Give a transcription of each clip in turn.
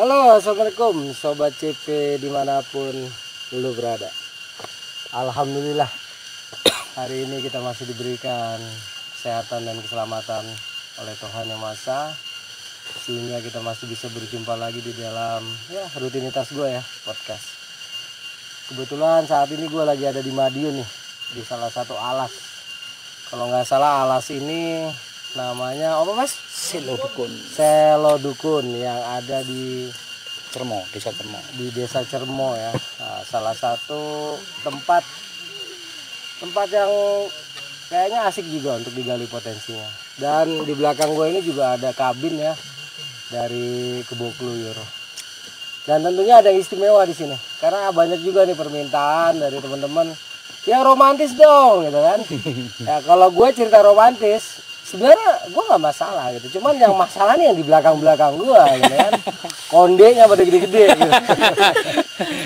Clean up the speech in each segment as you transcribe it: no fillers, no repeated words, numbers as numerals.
Halo, assalamualaikum sobat CP dimanapun lu berada. Alhamdulillah hari ini kita masih diberikan kesehatan dan keselamatan oleh Tuhan Yang Maha Esa, sehingga kita masih bisa berjumpa lagi di dalam rutinitas gue ya, podcast. Kebetulan saat ini gue lagi ada di Madiun nih, di salah satu alas. Kalau nggak salah alas ini namanya apa mas? Selo Dukun. Selo Dukun yang ada di Cermo, Desa Cermo. Di Desa Cermo ya. Nah, salah satu tempat yang kayaknya asik juga untuk digali potensinya. Dan di belakang gue ini juga ada kabin ya dari Kebo Kluyur. Dan tentunya ada yang istimewa di sini karena banyak juga nih permintaan dari teman-teman yang romantis dong gitu kan. Ya kalau gue cerita romantis sebenarnya gue nggak masalah gitu, cuman yang masalah nih yang di belakang gue gitu kan, kondenya pada gede-gede gitu.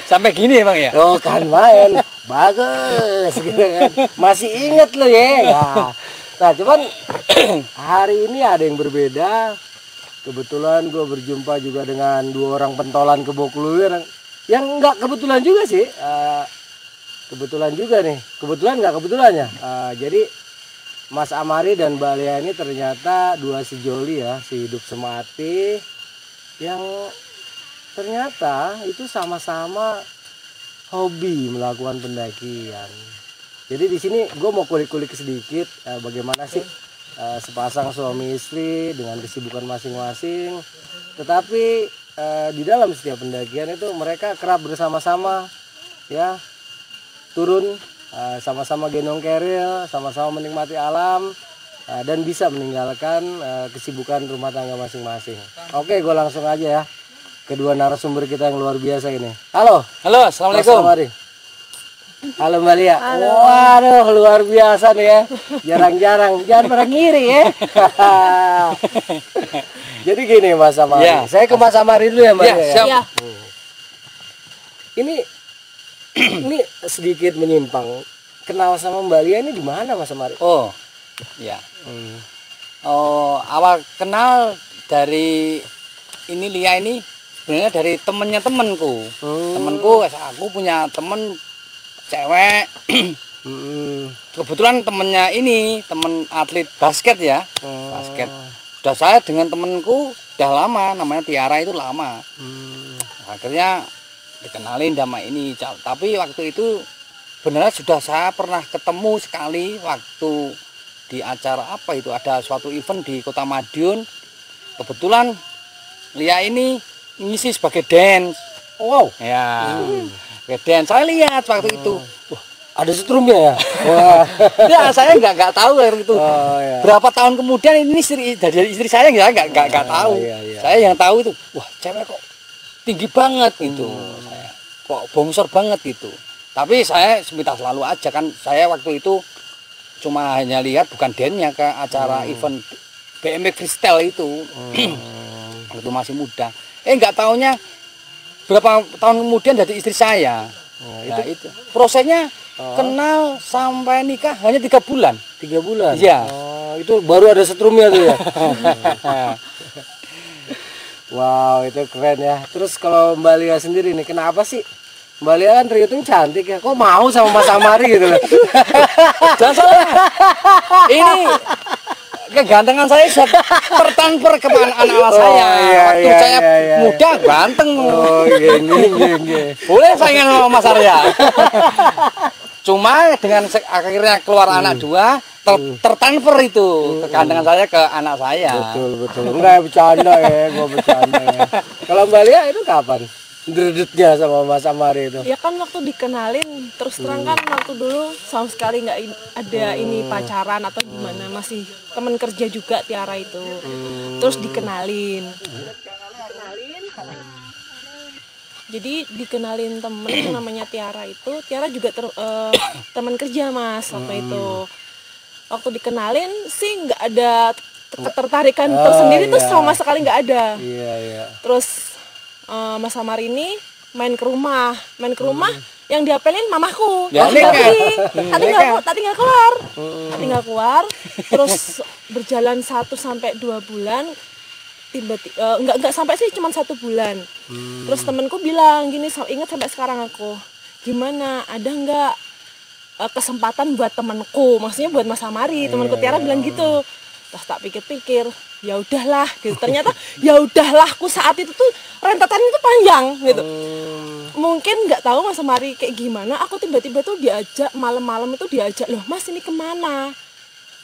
Sampai gini emang ya? Oh kan main bagus gitu kan, masih inget lo ya. Nah cuman hari ini ada yang berbeda. Kebetulan gue berjumpa juga dengan dua orang pentolan Kebo Kluyur yang nggak kebetulan juga sih, kebetulan juga nih, kebetulan nggak kebetulannya. Jadi Mas Amari dan Mbak Lia ini ternyata dua sejoli ya, sehidup semati yang ternyata itu sama-sama hobi melakukan pendakian. Jadi di sini gue mau kulik-kulik sedikit bagaimana sih sepasang suami istri dengan kesibukan masing-masing. Tetapi di dalam setiap pendakian itu mereka kerap bersama-sama ya, turun sama-sama gendong keril, sama-sama menikmati alam dan bisa meninggalkan kesibukan rumah tangga masing-masing. Oke, gue langsung aja ya kedua narasumber kita yang luar biasa ini. Halo. Halo, assalamualaikum. Halo Mbak Lia. Waduh, luar biasa nih ya. Jarang-jarang, jangan pernah ngiri ya. Jadi gini Mas Amari, ya, saya ke Mas Amari dulu ya Mbak Lia. Siap. Ya. Ini sedikit menyimpang. Kenal sama Mbak Lia ini di mana Mas Amari? Oh, ya. Oh, awal kenal dari ini Lia ini sebenarnya dari temennya temenku. Temenku, aku punya temen cewek. Kebetulan temennya ini temen atlet basket ya, basket. Sudah saya dengan temenku udah lama, namanya Tiara itu lama. Akhirnya dikenalin sama ini, tapi waktu itu beneran sudah saya pernah ketemu sekali waktu di acara apa itu, ada suatu event di Kota Madiun. Kebetulan Lia ini ngisi sebagai dance. Wow ya, dance. Saya lihat waktu itu, wah, ada setrumnya ya. Wah. Ya saya nggak tahu waktu itu. Ya. Berapa tahun kemudian ini dari istri saya nggak tahu. Iya. Saya yang tahu itu, wah cewek kok tinggi banget gitu, saya kok bongsor banget gitu. Tapi saya minta selalu aja kan, saya waktu itu cuma hanya lihat bukan dance-nya ke acara event BMW Freestyle itu. Waktu masih muda. Nggak taunya berapa tahun kemudian jadi istri saya. Nah, itu prosesnya kenal sampai nikah hanya 3 bulan. 3 bulan? Iya. Itu baru ada setrumnya tuh ya. Wow, itu keren ya. Terus kalau Mbak Lia sendiri nih, kenapa sih Mbak Lia kan terhitung cantik ya, kok mau sama Mas Amari gitu loh? Jangan salah, ini kegantengan saya sudah tertampar ke anak-anak saya. Waktu saya muda ganteng. Oh iya. Boleh saingan sama Mas Arya. Cuma dengan akhirnya keluar anak dua, tertransfer itu kegantengan saya ke anak saya. Betul. Enggak bercanda ya, gua bercanda ya. Kalau Mbak Lia itu kapan dredetnya sama Mas Amari itu? Ya kan waktu dikenalin, terus terang kan waktu dulu sama sekali nggak ada ini pacaran atau gimana, masih teman kerja juga Tiara itu. Terus dikenalin. Jadi dikenalin temen namanya Tiara itu, Tiara juga teman kerja Mas waktu itu. Waktu dikenalin sih nggak ada ketertarikan tersendiri, tuh sama sekali nggak ada. Iya. Terus Mas Amari ini main ke rumah yang diapelin mamaku. Ya, tak tinggal keluar. Terus berjalan 1 sampai 2 bulan nggak sampai sih, cuma 1 bulan. Terus temenku bilang gini, ingat sampai sekarang aku, gimana, ada nggak kesempatan buat temanku, maksudnya buat Mas Amari, temanku Tiara bilang gitu. Terus tak pikir-pikir, ya udahlah gitu. Ternyata ya udahlah, saat itu tuh rentetan itu panjang gitu. Mungkin nggak tahu Mas Amari kayak gimana, aku tiba-tiba tuh diajak malam-malam itu, diajak, loh Mas ini kemana?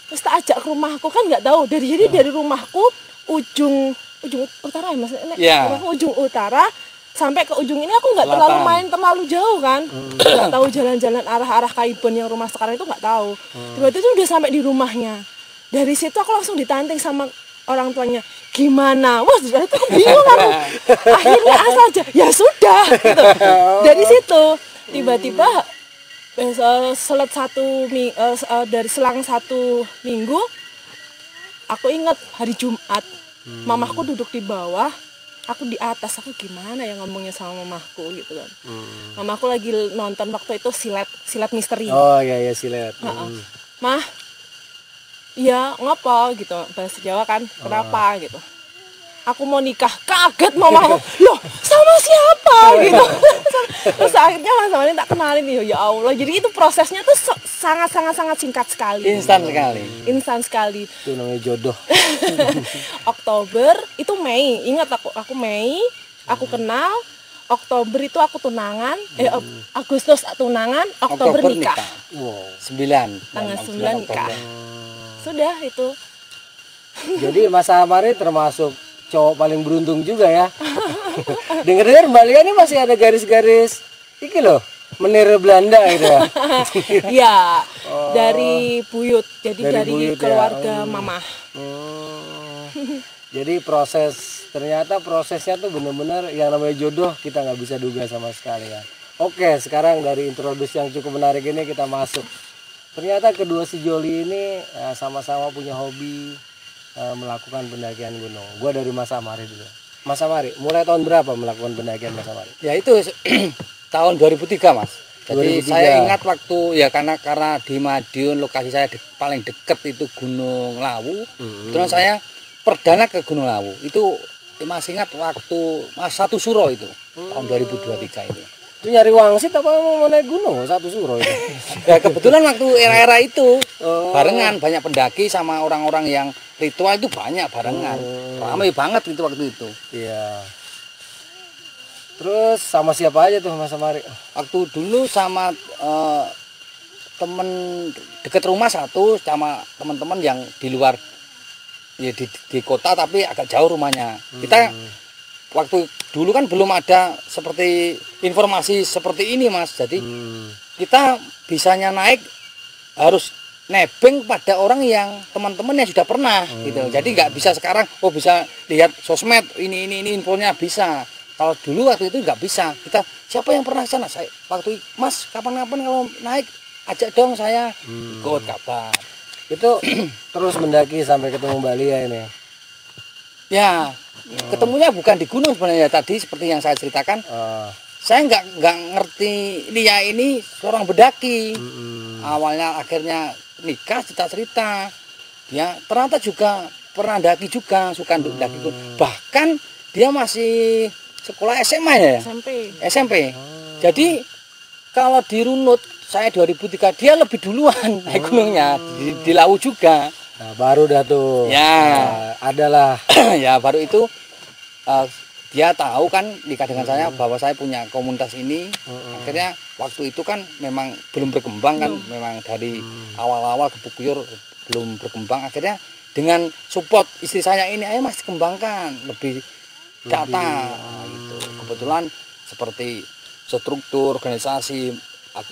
Terus tak ajak ke rumahku, kan nggak tahu, jadi dari rumahku ujung utara ya Mas, rumahku ujung utara sampai ke ujung ini aku nggak terlalu jauh kan, nggak tahu jalan-jalan arah Kaibon yang rumah sekarang itu nggak tahu. Tiba-tiba udah sampai di rumahnya. Dari situ aku langsung ditantang sama orang tuanya, gimana? Wah, itu aku bingung aku. Akhirnya asal aja, ya sudah gitu. Dari situ tiba-tiba dari selang 1 minggu, aku ingat hari Jumat, mamahku duduk di bawah, aku di atas. Aku gimana ya ngomongnya sama mamahku gitu kan. Mamahku lagi nonton waktu itu silat misteri. Oh iya silat. Mah, iya ngapa gitu, bahasa Jawa kan, kenapa gitu. Aku mau nikah, kaget mamaku, loh sama siapa gitu. Terus akhirnya Mas Amari tak kenalin, ya Allah. Jadi itu prosesnya tuh sangat singkat sekali. Instan sekali. Itu namanya jodoh. Oktober itu Mei, ingat aku Mei, aku kenal. Oktober itu aku tunangan, Agustus tunangan, Oktober nikah. Wow, 9. Tanggal 9 nikah. Sudah itu. Jadi Mas Amari termasuk cowok paling beruntung juga ya. Dengar-dengar Mbak Lia ini masih ada garis-garis iki loh, menir Belanda gitu ya. Iya, dari buyut. Jadi dari buyut, keluarga ya. Mama. Jadi ternyata prosesnya tuh bener-bener yang namanya jodoh kita nggak bisa duga sama sekali ya. Oke, sekarang dari introduksi yang cukup menarik ini kita masuk. Ternyata kedua si Joli ini sama-sama punya hobi melakukan pendakian gunung. Gua dari Mas Amari dulu. Mas Amari, mulai tahun berapa melakukan pendakian Mas Amari? Ya itu tahun 2003 Mas. Jadi 2003. saya ingat waktu ya karena di Madiun lokasi saya paling dekat itu Gunung Lawu. Terus saya perdana ke Gunung Lawu. Itu masih ingat waktu Satu Suro itu tahun 2023 ini. Itu nyari wangsit apa mau naik gunung Satu Suro itu? Ya kebetulan waktu era-era itu barengan banyak pendaki sama orang-orang yang ritual itu banyak barengan. Ramai banget itu waktu itu. Iya. Terus sama siapa aja tuh Mas Amari? Waktu dulu sama temen deket rumah satu, sama teman-teman yang di luar ya di kota tapi agak jauh rumahnya. Kita waktu dulu kan belum ada seperti informasi seperti ini Mas. Jadi kita bisanya naik harus nebeng pada orang yang teman-teman yang sudah pernah gitu. Jadi nggak bisa sekarang bisa lihat sosmed ini infonya bisa. Kalau dulu waktu itu nggak bisa. Kita siapa yang pernah ke sana? Saya waktu Mas kapan-kapan kalau naik ajak dong saya ikut kabar. Itu terus mendaki sampai ketemu Bali ya ini. Ya, ketemunya bukan di gunung sebenarnya tadi seperti yang saya ceritakan. Saya nggak ngerti Lia ini seorang pendaki. Awalnya akhirnya nikah cerita ya ternyata juga pernah daki juga, suka daki. Bahkan dia masih sekolah SMA ya, SMP. Jadi kalau dirunut saya 2003 dia lebih duluan naik gunungnya di Lawu juga. Nah, baru dah tuh ya adalah ya baru itu dia tahu kan nikah dengan saya bahwa saya punya komunitas ini. Akhirnya waktu itu kan memang belum berkembang kan, memang dari awal-awal Gebuk Puyuh belum berkembang. Akhirnya dengan support istri saya ini, ayo Mas kembangkan lebih data gitu. Kebetulan seperti struktur organisasi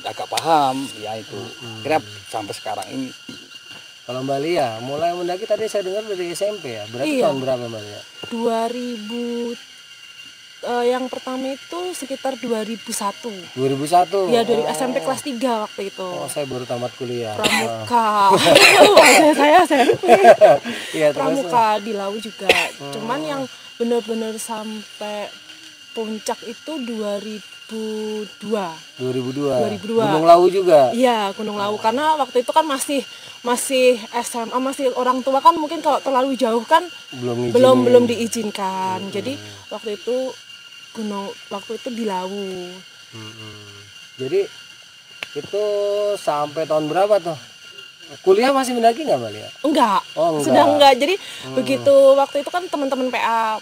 agak paham ya itu. Akhirnya sampai sekarang ini. Kalau Mbak Lia mulai mendaki tadi saya dengar dari SMP ya. Berarti tahun berapa Mbak Lia? 2000 yang pertama itu sekitar 2001. 2001. Ya dari SMP kelas 3 waktu itu. Oh, saya baru tamat kuliah. Pramuka. saya ya, Pramuka di Lawu juga. Cuman yang benar-benar sampai puncak itu 2010 2002. 2002. Gunung Lawu juga. Iya, Gunung Lawu, karena waktu itu kan masih SMA, masih orang tua kan mungkin kalau terlalu jauh kan belum diizinkan. Jadi waktu itu di Lawu. Jadi itu sampai tahun berapa tuh? Kuliah masih mendaki nggak Mbak Lia? Enggak. Oh, enggak. Sudah enggak. Jadi begitu waktu itu kan teman-teman PA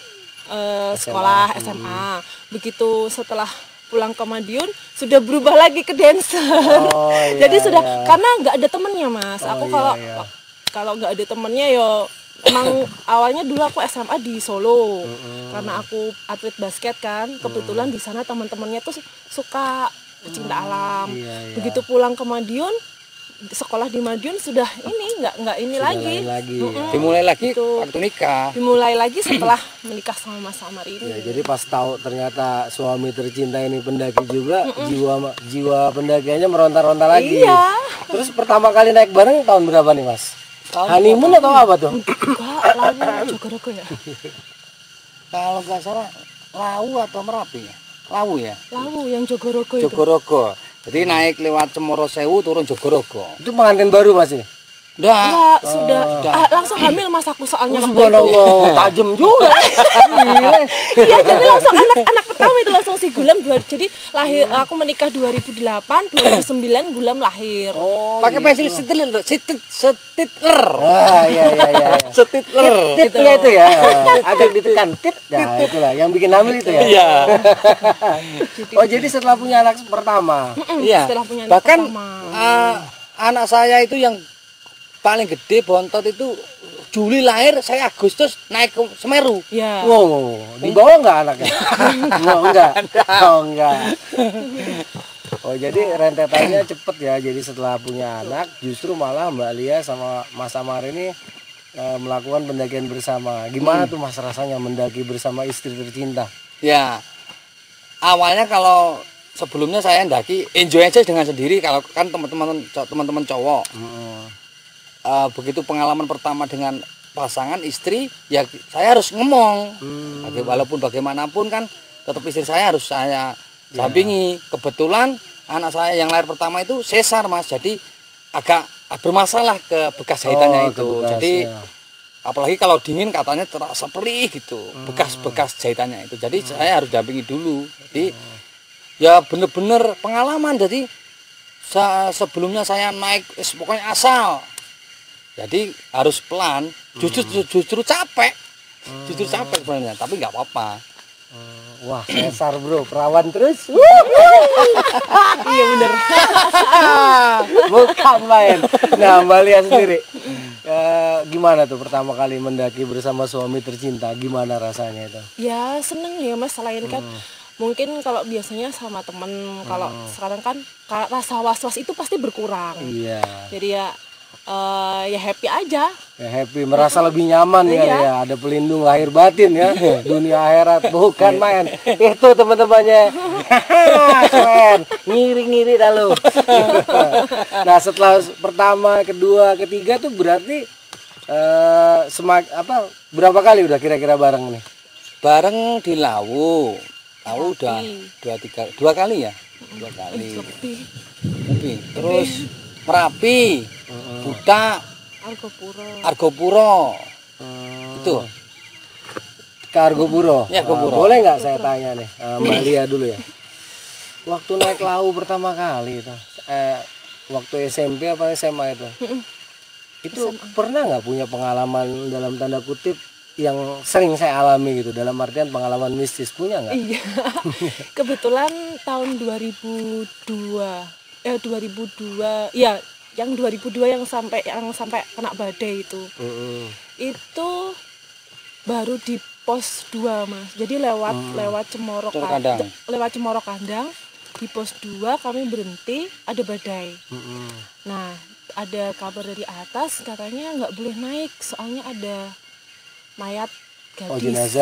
sekolah SMA. Begitu setelah pulang ke Madiun sudah berubah lagi ke dancer. Oh, iya, Jadi sudah iya. karena nggak ada temennya Mas. Aku Iya. kalau nggak ada temennya yo emang awalnya dulu aku SMA di Solo. Karena aku atlet basket kan. Kebetulan di sana teman-temannya tuh suka pecinta alam. Iya. Begitu pulang ke Madiun, sekolah di Madiun sudah nggak ini Sudah lagi. lagi. Dimulai lagi Gitu. waktu nikah. Dimulai lagi setelah menikah sama Mas Amar ini. Ya, jadi pas tahu ternyata suami tercinta ini pendaki juga, jiwa pendakiannya meronta-ronta lagi. Iya. Terus pertama kali naik bareng tahun berapa nih Mas? Honeymoon atau apa tuh? Enggak, Lawu Jogorogo ya. Kalau nggak salah Lawu atau Merapi ya? Lawu ya. Lawu yang Jogorogo itu. Jogorogo. Jadi naik lewat Cemoro Sewu turun Jogorogo. Itu pengantin baru Mas ya? Udah. Enggak, sudah. Langsung hamil Mas aku soalnya waktu itu. Subhanallah, tajam juga. Gile. Iya, jadi langsung anak pertama itu langsung si Gulam jadi lahir aku menikah 2008, 2009 Gulam lahir. Oh, Pakai pensil setitler. ah, iya. Setitler. Titnya itu ya, agak ditekan tit. Nah, itulah yang bikin hamil itu ya. Iya. Oh, jadi setelah punya anak pertama. Iya. Setelah punya anak Bahkan pertama. anak saya itu yang paling gede bontot itu Juli lahir, saya Agustus naik ke Semeru. Iya. Wow, di bawah nggak anaknya? Enggak. Oh, jadi rentetannya cepet ya. Jadi setelah punya anak, justru malah Mbak Lia sama Mas Amar ini melakukan pendakian bersama. Gimana tuh Mas rasanya mendaki bersama istri tercinta? Ya, awalnya kalau sebelumnya saya mendaki enjoy aja dengan sendiri. Kalau kan teman-teman cowok. Begitu pengalaman pertama dengan pasangan istri, ya saya harus ngomong. Walaupun bagaimanapun kan tetap istri saya harus saya dampingi. Kebetulan anak saya yang lahir pertama itu sesar Mas, jadi agak bermasalah ke bekas jahitannya itu. Jadi apalagi kalau dingin katanya terasa perih gitu, bekas-bekas jahitannya itu. Jadi saya harus dampingi dulu. Jadi ya bener-bener pengalaman. Jadi sebelumnya saya naik pokoknya asal. Jadi harus pelan, justru capek, sebenarnya, tapi nggak apa-apa. Wah, sesar bro, perawan terus. Iya bener. Bukan main. Nah, Mbak Lia sendiri, gimana tuh pertama kali mendaki bersama suami tercinta? Gimana rasanya itu? Ya seneng ya Mas, selain kan mungkin kalau biasanya sama temen, kalau sekarang kan rasa was-was itu pasti berkurang. Iya. Jadi ya happy aja. Ya happy, merasa lebih nyaman ya, ya. Ada pelindung lahir batin ya. Dunia akhirat bukan main. Itu teman-temannya. Keren. Ngiri-ngiri dah lu. Nah, setelah pertama, kedua, ketiga tuh berarti berapa kali udah kira-kira bareng nih? Bareng di Lawu udah dua kali ya. Lebih. Terus Merapi, Buta, Argopuro. Itu. Ke Argopuro. Ya, Argopuro. Boleh nggak saya tanya nih, Mbak Lia dulu ya. Waktu naik Lawu pertama kali itu, waktu SMP apa SMA itu? Itu pernah nggak punya pengalaman dalam tanda kutip yang sering saya alami gitu, dalam artian pengalaman mistis, punya nggak? Iya. Kebetulan tahun 2002 ya, yang 2002 yang sampai kena badai itu. Itu baru di pos 2 Mas. Jadi lewat Cemoro Kandang di pos 2 kami berhenti, ada badai. Nah, ada kabar dari atas katanya nggak boleh naik soalnya ada mayat gadis.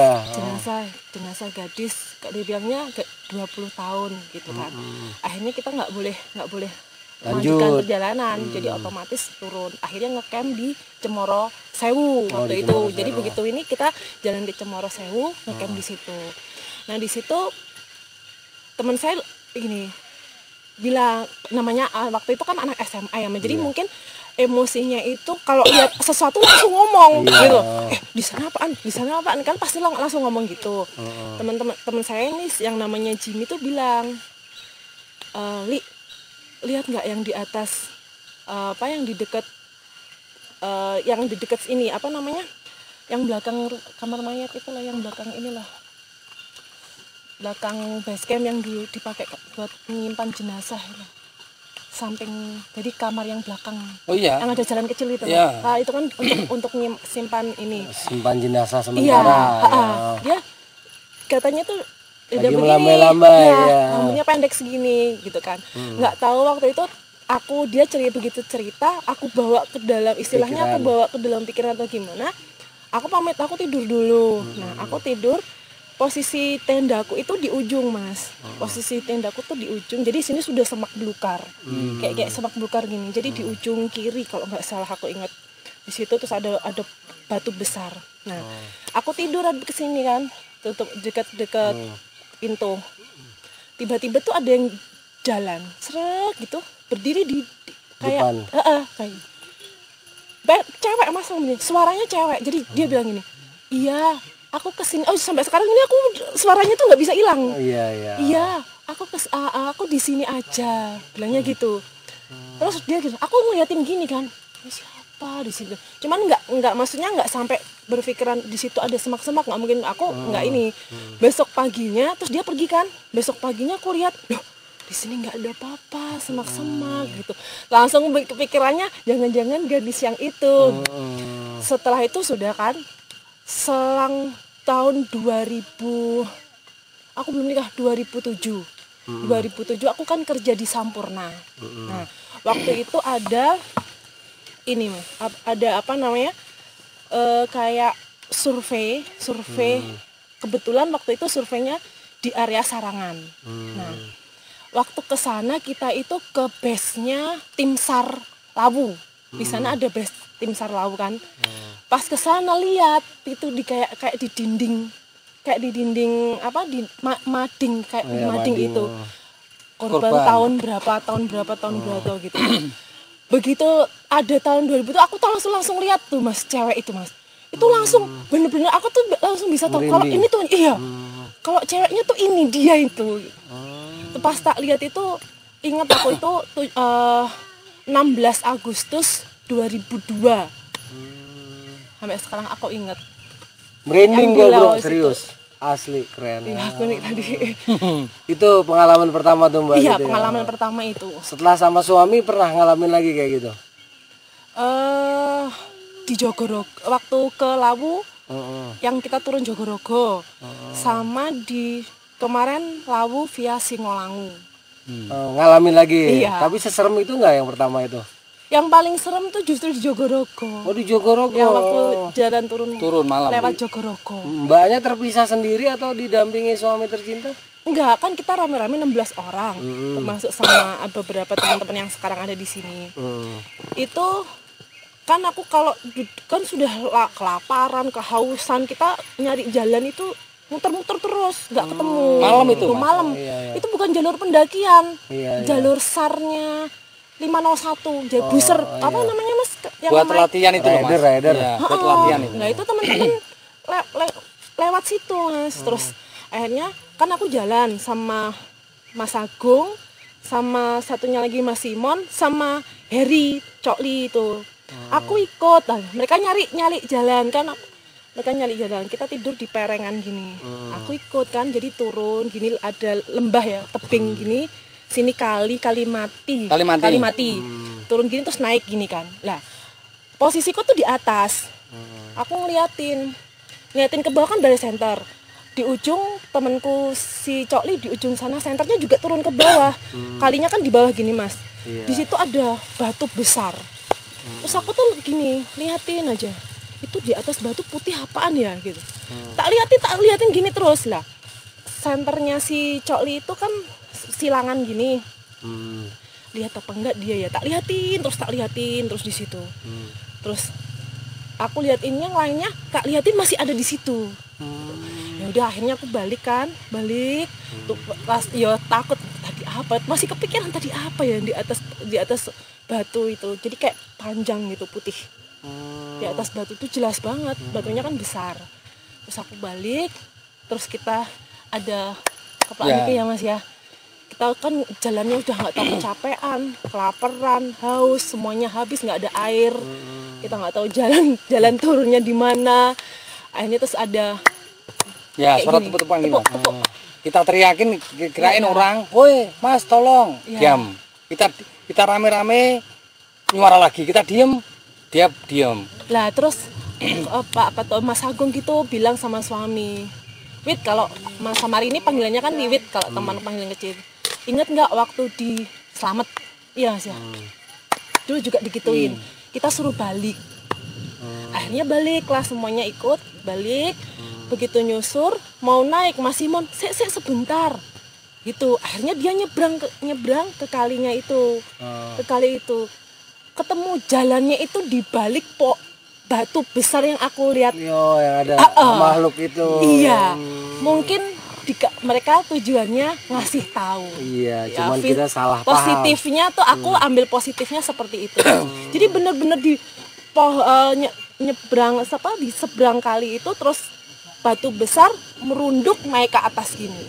Jenazah gadis, dia bilangnya 20 tahun gitu kan. Akhirnya kita nggak boleh melanjutkan perjalanan, jadi otomatis turun. Akhirnya ngecamp di Cemoro Sewu waktu itu. Jadi begitu ini kita jalan di Cemoro Sewu, ngecamp di situ. Nah, di situ teman saya ini bilang namanya waktu itu kan anak SMA ya, jadi mungkin emosinya itu kalau lihat sesuatu langsung ngomong gitu. Di sana apaan kan pasti langsung ngomong gitu. Teman saya ini yang namanya Jimmy tuh bilang, lihat nggak yang di atas yang di dekat ini apa namanya? Yang belakang kamar mayat itu lah, yang belakang inilah. Belakang base camp yang dulu dipakai buat menyimpan jenazah itu. Samping, jadi kamar yang belakang, yang ada jalan kecil itu, nah, itu kan untuk simpan ini, simpan jenazah sementara. Dia katanya tuh lagi melambai-lambai, rambutnya pendek segini gitu kan. Nggak tahu waktu itu dia begitu cerita, aku bawa ke dalam istilahnya, aku bawa ke dalam pikiran atau gimana. Aku pamit, aku tidur dulu. Nah, aku tidur. Posisi tendaku itu di ujung, Mas. Posisi tendaku tuh di ujung. Jadi sini sudah semak belukar. Kayak semak belukar gini. Jadi di ujung kiri kalau nggak salah aku ingat. Di situ terus ada batu besar. Nah, aku tidur ke sini kan, tutup dekat pintu. Tiba-tiba tuh ada yang jalan, seret gitu, berdiri di kayak kayak cewek, Mas. Suaranya cewek. Jadi dia bilang gini, "Iya, aku kesini." Sampai sekarang ini aku suaranya tuh nggak bisa hilang. Iya, aku di sini aja, bilangnya gitu. Terus dia gitu, aku ngeliatin gini kan, siapa di situ? Cuman nggak maksudnya nggak sampai berpikiran di situ ada semak-semak, nggak mungkin. Aku nggak ini. Besok paginya, terus dia pergi kan. Besok paginya aku lihat, loh, di sini nggak ada apa-apa, semak-semak gitu. Langsung kepikirannya jangan-jangan gadis yang itu. Setelah itu sudah kan. Selang tahun 2000, aku belum nikah, 2007 aku kan kerja di Sampurna. Nah, waktu itu ada ini, ada apa namanya, kayak survei. Kebetulan waktu itu surveinya di area Sarangan. Nah, waktu ke sana kita itu ke base-nya Tim SAR Lawu. Di sana ada base Tim SAR Lawu kan. Pas ke sana lihat itu kayak di dinding apa di mading, kayak di mading itu. Korban tahun berapa gitu. Begitu ada tahun 2000 itu aku langsung lihat tuh, Mas, cewek itu, Mas. Itu langsung bener-bener aku tuh langsung bisa tahu kalau ini tuh kalau ceweknya tuh ini dia itu. Pas tak lihat itu ingat aku itu 16 Agustus 2002. Sampai sekarang aku ingat. Merinding gue, bro, serius. Asli keren. Iya, aku nih tadi. Itu pengalaman pertama tuh, Mbak? Iya, gitu pengalaman pertama itu. Setelah sama suami pernah ngalamin lagi kayak gitu? Di Jogorogo, waktu ke Lawu, yang kita turun Jogorogo, sama di kemarin Lawu via Singolangu. Ngalamin lagi. Iya. Tapi seserem itu nggak yang pertama itu? Yang paling serem tuh justru di Jogorogo. Oh, di Jogorogo. Yang waktu jalan turun malam lewat Jogorogo. Mbaknya terpisah sendiri atau didampingi suami tercinta? Enggak, kan kita rame-rame 16 orang. Termasuk sama beberapa teman-teman yang sekarang ada di sini. Itu kan aku kalau kan sudah kelaparan, kehausan, kita nyari jalan itu muter-muter terus, nggak ketemu. Malam itu, malam. Iya. Itu bukan jalur pendakian. Iya. Jalur SAR-nya 501, jadi booster apa namanya, Mas? Yang buat latihan itu, Mas. Rider. Buat latihan itu. Nah, itu teman-teman lewat situ, Mas. Terus akhirnya kan aku jalan sama Mas Agung, sama satunya lagi Mas Simon, sama Heri Cokli itu. Aku ikut. Nah, mereka nyari jalan kan. Mereka nyari jalan. Kita tidur di perengan gini. Aku ikut kan. Jadi turun gini, ada lembah ya, tebing gini. Sini Kalimati. Turun gini terus naik gini kan. Lah, posisiku tuh di atas. Aku ngeliatin ke bawah kan dari center. Di ujung temanku si Cokli di ujung sana, senternya juga turun ke bawah. Kalinya kan di bawah gini, Mas. Di situ ada batu besar. Terus aku tuh gini, liatin aja. Itu di atas batu putih apaan ya gitu. Tak liatin gini terus lah. Senternya si Cokli itu kan silangan gini. Lihat apa enggak dia ya, tak liatin terus di situ. Terus aku liatin yang lainnya, tak liatin masih ada di situ. Ya udah akhirnya aku balik tuh pas ya takut tadi apa, masih kepikiran tadi apa ya di atas batu itu. Jadi kayak panjang gitu, putih. Di atas batu itu jelas banget, batunya kan besar. Terus aku balik, terus kita ada kepala ya Mas ya. Kita kan jalannya udah nggak tahu kecapean, kelaparan, haus, semuanya habis, nggak ada air. Kita nggak tahu jalan turunnya di mana. Akhirnya terus ada suara tepuk-tepukan gitu. Kita teriakin, kirain orang, woi Mas tolong, diam. Kita rame-rame nyuara lagi, kita diem, dia diem. Lah terus Mas Agung gitu bilang sama suami, Wit, kalau Mas Samari ini panggilannya kan Wiwit kalau teman panggilan kecil. Ingat nggak waktu di Slamet? Iya Mas ya. Dulu juga digituin. Kita suruh balik. Akhirnya balik lah, semuanya ikut balik. Begitu nyusur mau naik Mas Simon, sek sebentar gitu. Akhirnya dia nyebrang ke kalinya itu, ke kali itu. Ketemu jalannya itu di balik batu besar yang aku lihat. Yo, yang ada makhluk itu. Iya, mungkin mereka tujuannya ngasih tahu. Iya, cuman kita salah paham. Positifnya tuh aku ambil positifnya seperti itu. Jadi bener-bener di nyebrang di seberang kali itu, terus batu besar merunduk naik ke atas gini.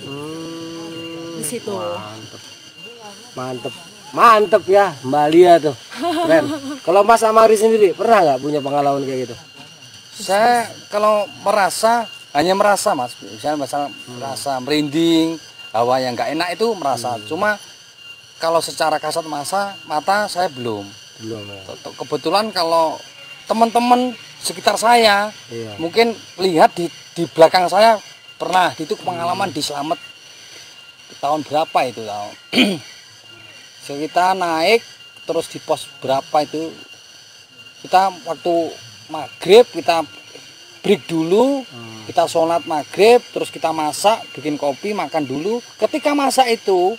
Di situ. Mantep ya Mbak Lia tuh. Keren. Kalau Mas Amari sendiri pernah nggak punya pengalaman kayak gitu? Saya kalau hanya merasa Mas, misalnya merasa merinding, hawa yang nggak enak itu merasa. Cuma kalau secara kasat mata saya belum ya. Kebetulan kalau teman-teman sekitar saya mungkin lihat di belakang saya pernah itu pengalaman di Slamet tahun berapa itu tahun. Kita naik terus di pos berapa itu, kita waktu maghrib kita break dulu, kita sholat maghrib, terus kita masak, bikin kopi, makan dulu. Ketika masak itu,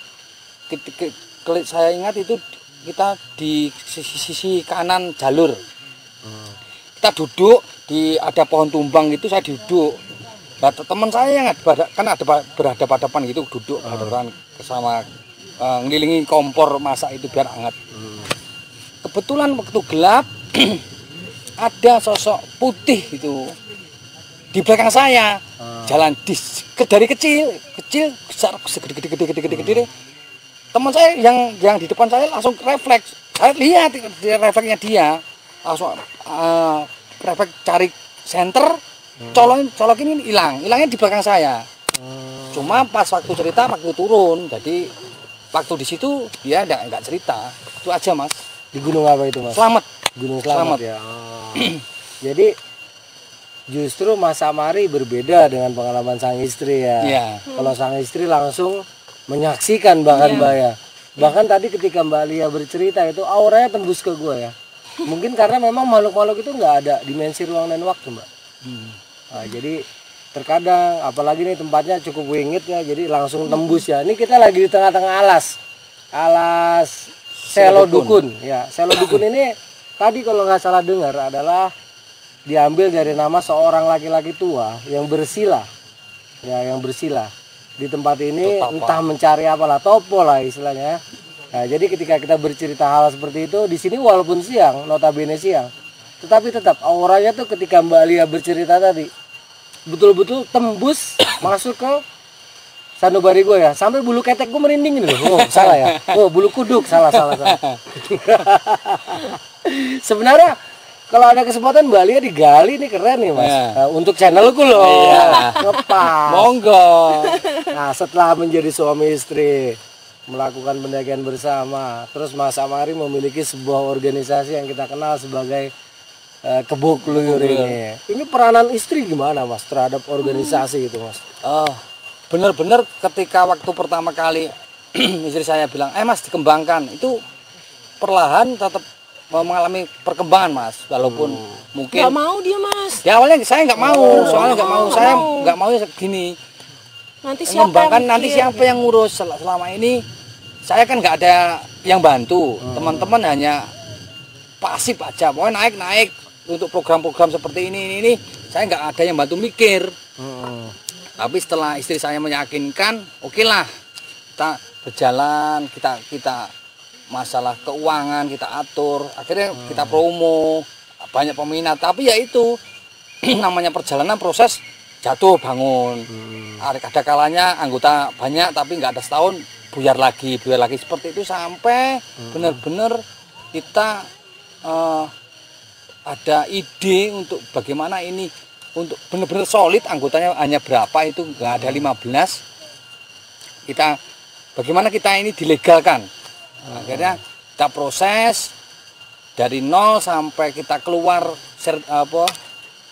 saya ingat itu kita di sisi kanan jalur. Kita duduk ada pohon tumbang gitu, saya duduk. Nah, teman saya yang kan ada berhadapan gitu, duduk berhadapan sama ngelilingi kompor masak itu biar hangat. Kebetulan waktu gelap ada sosok putih itu di belakang saya, jalan dari kecil besar segede. Teman saya yang di depan saya langsung refleks. Saya lihat refleksnya dia, langsung refleks cari senter, colokin ini hilangnya di belakang saya. Cuma pas waktu cerita waktu turun, jadi waktu di situ dia nggak cerita. Itu aja Mas. Di gunung apa itu Mas? Slamet. Gunung Slamet ya. Jadi justru Mas Amari berbeda dengan pengalaman sang istri ya. Kalau sang istri langsung menyaksikan bahkan Mbak ya. Bahkan tadi ketika Mbak Lia bercerita itu auranya tembus ke gue ya. Mungkin karena memang makhluk-makhluk itu nggak ada dimensi ruang dan waktu Mbak. Nah, jadi terkadang apalagi nih tempatnya cukup wingit ya, jadi langsung tembus ya. Ini kita lagi di tengah-tengah alas Selo Dukun ya. Selo Dukun ini tadi kalau nggak salah dengar adalah diambil dari nama seorang laki-laki tua yang bersila ya, yang bersila di tempat ini. Entah mencari apalah, topo lah istilahnya. Nah, jadi ketika kita bercerita hal seperti itu di sini walaupun siang, notabene siang, tetapi tetap auranya tuh ketika Mbak Lia bercerita tadi betul-betul tembus masuk ke sanubari gue ya, sampai bulu ketek gue merinding gitu. Oh salah ya, oh bulu kuduk, salah. Sebenarnya kalau ada kesempatan Mbak Lia digali nih keren nih Mas. Nah, untuk channelku loh, ngepas. Monggo. Nah setelah menjadi suami istri, melakukan pendakian bersama, terus Mas Amari memiliki sebuah organisasi yang kita kenal sebagai Kebo Kluyur ini. Ini peranan istri gimana Mas terhadap organisasi itu Mas? Bener-bener ketika waktu pertama kali istri saya bilang, Mas dikembangkan, itu perlahan tetap mengalami perkembangan Mas, walaupun mungkin nggak mau dia Mas. Ya awalnya saya nggak mau, soalnya nggak mau, saya nggak mau gini. Nanti siapa yang ngurus selama ini? Saya kan nggak ada yang bantu, teman-teman hanya pasif aja, pokoknya naik untuk program-program seperti ini saya nggak ada yang bantu mikir. Tapi setelah istri saya meyakinkan, oke lah kita berjalan, kita masalah keuangan kita atur, akhirnya kita promo, banyak peminat. Tapi ya itu namanya perjalanan proses jatuh bangun. Ada kalanya anggota banyak tapi nggak ada setahun buyar lagi seperti itu sampai benar-benar kita ada ide untuk bagaimana ini untuk benar-benar solid, anggotanya hanya berapa itu, nggak ada 15. Kita bagaimana kita ini dilegalkan. Akhirnya kita proses dari nol sampai kita keluar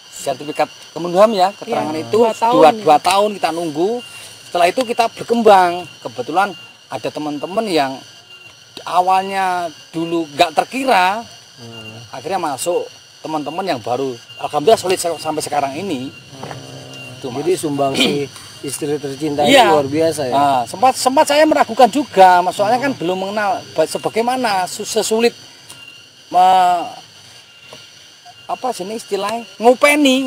sertifikat Kemenham ya, keterangan itu 2 tahun kita nunggu. Setelah itu kita berkembang. Kebetulan ada teman-teman yang awalnya dulu nggak terkira, akhirnya masuk teman-teman yang baru, alhamdulillah solid sampai sekarang ini. Jadi sumbangsi istri tercinta ini luar biasa ya. Sempat saya meragukan juga, soalnya kan belum mengenal sebagaimana sesulit apa sih ini istilahnya, ngopeni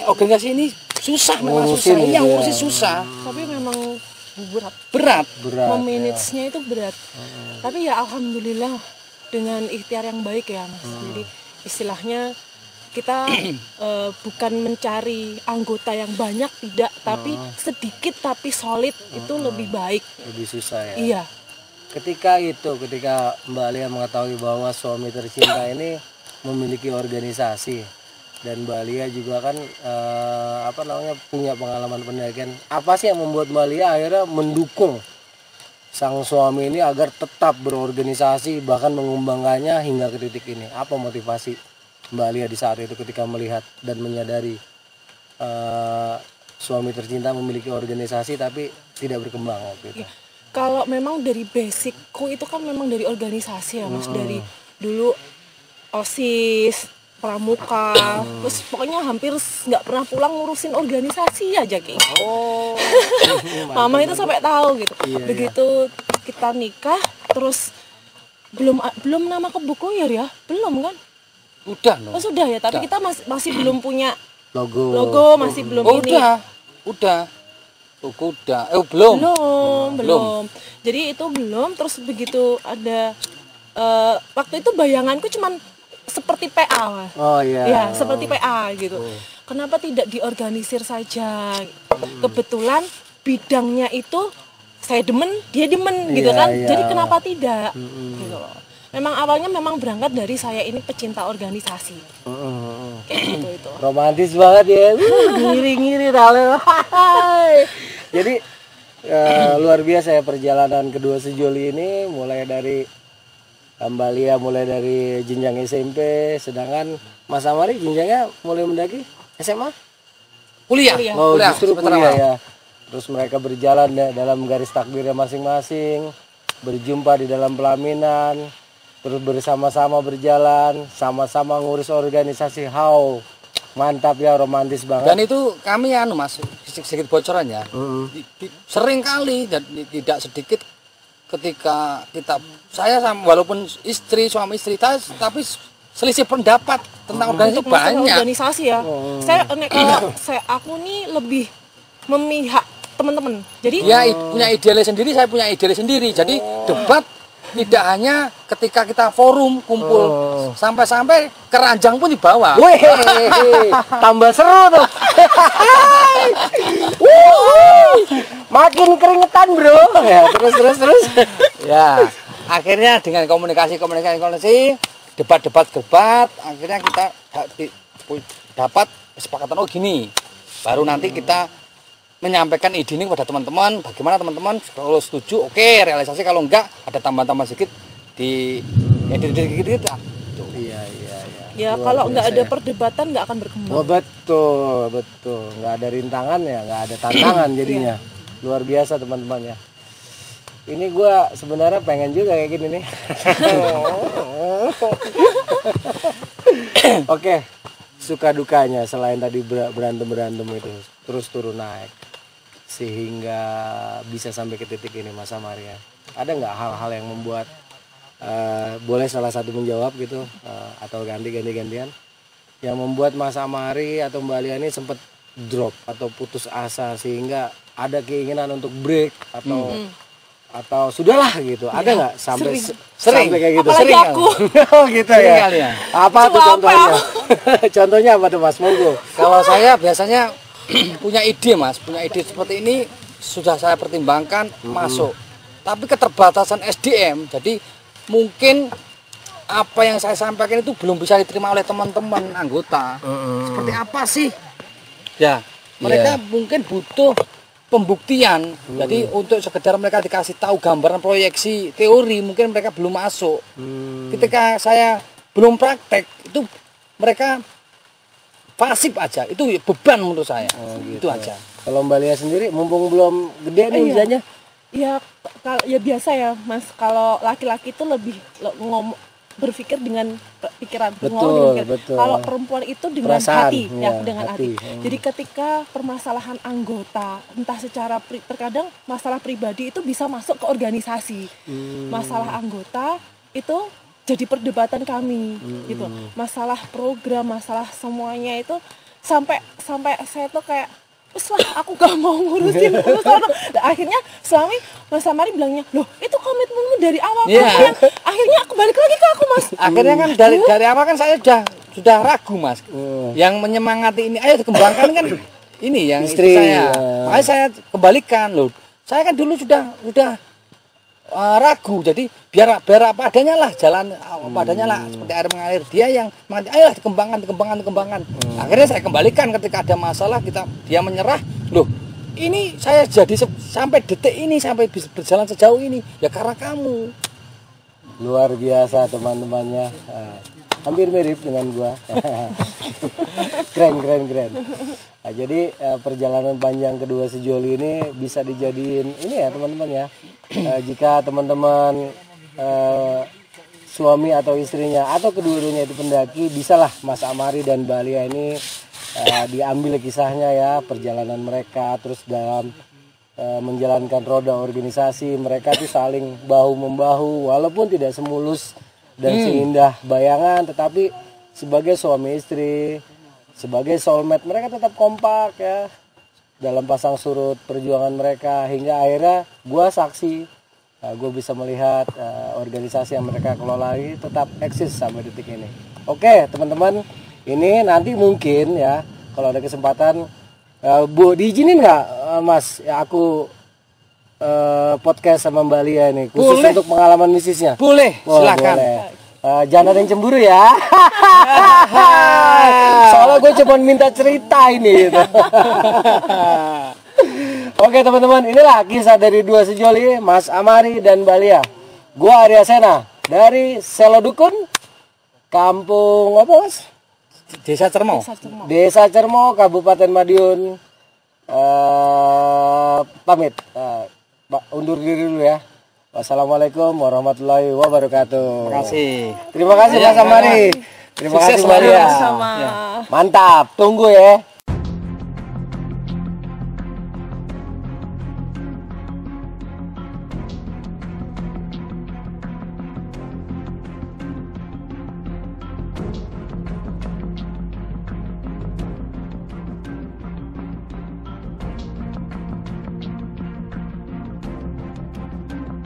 organisasi ini susah, memang susah. Ini yang ngurusin susah. Tapi memang berat. Memanagenya itu berat. Tapi ya alhamdulillah dengan ikhtiar yang baik ya Mas. Jadi istilahnya kita bukan mencari anggota yang banyak, tidak, tapi sedikit tapi solid itu lebih baik. Lebih susah ya. Iya. Ketika Mbak Alia mengetahui bahwa suami tercinta ini memiliki organisasi dan Mbak Alia juga kan punya pengalaman pendakian, apa sih yang membuat Mbak Alia akhirnya mendukung sang suami ini agar tetap berorganisasi bahkan mengembangkannya hingga ke titik ini? Apa motivasi Mbak Alia di saat itu ketika melihat dan menyadari suami tercinta memiliki organisasi tapi tidak berkembang waktu itu? Ya, kalau memang dari basicku itu kan memang dari organisasi ya Mas, dari dulu OSIS, pramuka, terus pokoknya hampir nggak pernah pulang ngurusin organisasi aja gitu. Mama itu sampai tahu gitu. Begitu kita nikah, terus belum nama ke buku ya, belum kan? Udah loh. Oh sudah ya, tapi kita masih belum punya logo masih belum ini. Udah. Logo udah. Belum. Jadi itu belum. Terus begitu ada waktu itu bayanganku cuman seperti PA, Mas. Oh iya. Ya, seperti PA gitu. Kenapa tidak diorganisir saja? Kebetulan bidangnya itu saya demen, dia demen gitu kan. Jadi kenapa tidak? Gitu loh. Memang awalnya memang berangkat dari saya ini pecinta organisasi. Kayak gitu itu. Romantis banget ya. Ngiri-ngiri rale. Jadi luar biasa ya perjalanan kedua sejoli ini, mulai dari Mbak Alia mulai dari jenjang SMP, sedangkan Mas Amari jenjangnya mulai mendaki SMA? Kuliah. Oh, justru kuliah ya. Terus mereka berjalan dalam garis takdirnya masing-masing, berjumpa di dalam pelaminan, terus bersama-sama berjalan, sama-sama ngurus organisasi. Mantap ya, romantis banget. Dan itu kami Mas, sedikit bocoran ya. Sering kali dan tidak sedikit ketika saya walaupun suami istri tapi selisih pendapat tentang organisasi banyak. Organisasi ya. Aku nih lebih memihak teman-teman. Jadi ya punya idealnya sendiri, saya punya idealnya sendiri. Jadi debat tidak hanya ketika kita forum kumpul, sampai keranjang pun dibawa. Wih, tambah seru tuh. Makin keringetan bro. Ya, terus. Ya, akhirnya dengan komunikasi, debat, akhirnya kita dapat kesepakatan gini. Baru nanti kita menyampaikan ide ini kepada teman-teman. Bagaimana teman-teman? Kalau setuju, oke, realisasi. Kalau enggak, ada tambahan-tambahan sedikit di edit-edit kita. Iya. Ya kalau nggak ada perdebatan nggak akan berkembang. Oh, betul. Nggak ada rintangan ya, nggak ada tantangan jadinya. Luar biasa teman-teman ya. Ini gue sebenarnya pengen juga kayak gini nih. Oke, suka dukanya selain tadi berantem itu terus turun naik sehingga bisa sampai ke titik ini Mas Maria. Ada nggak hal-hal yang membuat boleh salah satu menjawab gitu atau gantian yang membuat Mas Amari atau Mbak Alia ini sempat drop atau putus asa sehingga ada keinginan untuk break atau atau sudahlah gitu? Ada nggak sampai sering kayak gitu? Apalagi Sering, aku. Oh gitu Sering ya. kali ya. Apa tuh Coba contohnya? apa? Contohnya apa tuh Mas? Monggo. Kalau saya biasanya punya ide Mas, punya ide seperti ini sudah saya pertimbangkan masuk. Tapi keterbatasan SDM, jadi mungkin apa yang saya sampaikan itu belum bisa diterima oleh teman-teman anggota. Seperti apa sih? Ya, mereka mungkin butuh pembuktian. Jadi untuk sekedar mereka dikasih tahu gambaran proyeksi teori, mungkin mereka belum masuk. Ketika saya belum praktek, itu mereka pasif aja. Itu beban menurut saya. Itu aja. Kalau Mbak Lia sendiri, mumpung belum gede nih usianya. Ya ya biasa ya Mas, kalau laki-laki itu lebih berpikir dengan pikiran, Betul. kalau perempuan itu dengan Perasaan, hati, ya, dengan hati. Jadi ketika permasalahan anggota, entah secara terkadang masalah pribadi itu bisa masuk ke organisasi. Masalah anggota itu jadi perdebatan kami, gitu. Masalah program, masalah semuanya itu sampai saya tuh kayak wes lah, aku gak mau ngurusin urusan. Nah, akhirnya suami Mas Amari bilangnya, loh itu komitmenmu dari awal kan. Akhirnya aku balik lagi ke aku Mas. Akhirnya kan dari awal kan saya sudah ragu Mas. Yang menyemangati ini, ayo dikembangkan kan ini yang Istri, saya. Makanya saya kembalikan loh. Saya kan dulu sudah ragu, jadi biar apa adanya lah, jalan apa adanya lah, seperti air mengalir. Dia yang ayolah dikembangkan. Akhirnya saya kembalikan ketika ada masalah, dia menyerah. Loh, ini saya jadi sampai detik ini, sampai berjalan sejauh ini ya karena kamu. Luar biasa teman-temannya. Hampir mirip dengan gua. keren. Nah, jadi perjalanan panjang kedua sejoli ini bisa dijadiin ini ya teman-teman ya. Jika teman-teman suami atau istrinya atau kedua-duanya itu pendaki, bisalah Mas Amari dan Mbak Lia ini diambil kisahnya ya, perjalanan mereka terus dalam menjalankan roda organisasi. Mereka tuh saling bahu-membahu walaupun tidak semulus dan seindah bayangan, tetapi sebagai suami istri, sebagai soulmate, mereka tetap kompak ya dalam pasang surut perjuangan mereka, hingga akhirnya gue saksi, gue bisa melihat organisasi yang mereka kelola ini tetap eksis sampai detik ini. Oke teman-teman, ini nanti mungkin ya kalau ada kesempatan, Bu diizinin nggak Mas ya, aku podcast sama Mbak Lia ini khusus Boleh. untuk pengalaman misisnya? Boleh, silakan. Boleh. Jangan ada yang cemburu ya. Soalnya gue cuma minta cerita ini gitu. Oke teman-teman, inilah kisah dari dua sejoli, Mas Amari dan Mbak Lia. Gue Arya Sena dari Selodukun, Kampung apa Mas? Desa Cermo. Desa Cermo, Kabupaten Madiun. Pamit. Undur diri dulu ya. Wassalamualaikum warahmatullahi wabarakatuh. Terima kasih Mas Amari. Terima kasih Mbak Lia. Sama. Mantap. Tunggu ya.